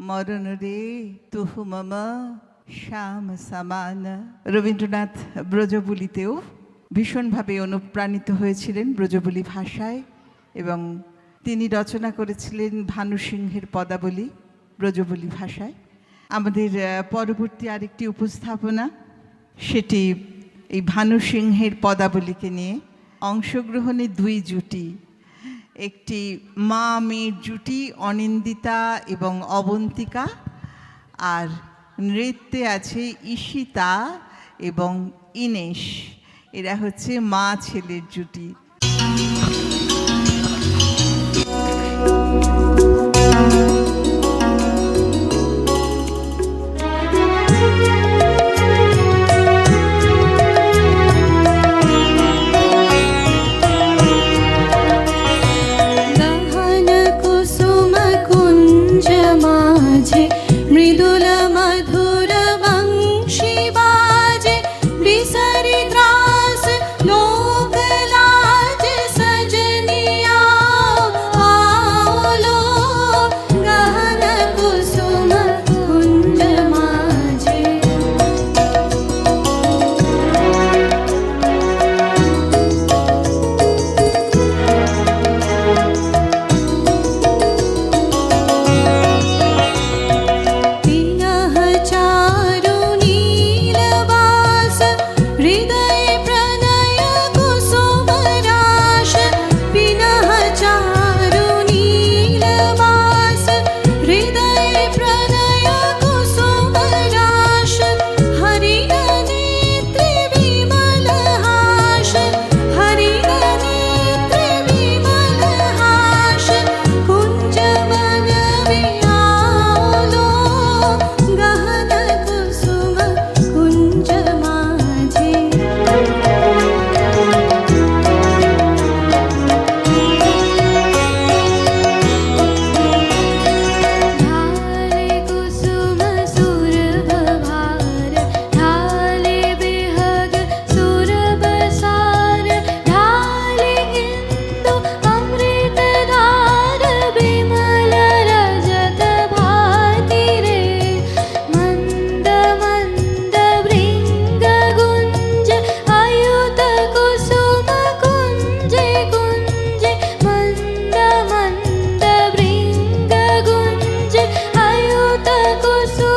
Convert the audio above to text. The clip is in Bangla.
মরণ রে তুহু মম শ্যাম সমান। রবীন্দ্রনাথ ব্রজবুলিতেও ভীষণভাবে অনুপ্রাণিত হয়েছিলেন ব্রজবুলি ভাষায়, এবং তিনি রচনা করেছিলেন ভানু সিংহের পদাবলী ব্রজবুলি ভাষায়। আমাদের পরবর্তী আরেকটি উপস্থাপনা, সেটি এই ভানু সিংহের পদাবলীকে নিয়ে। অংশগ্রহণে দুই জুটি, একটি মা মেয়ের জুটি অনিন্দিতা এবং অবন্তিকা, আর নৃত্যে আছে ঈশিতা এবং ইনেশ। এরা হচ্ছে মা ছেলের জুটি। মৃদুল মধুর বংশী বাজে, বিসরি ত্রাস লোক লাজ, সজনিয়া আলো গহন কুসুম কুঞ্জ মাঝে। কুসুম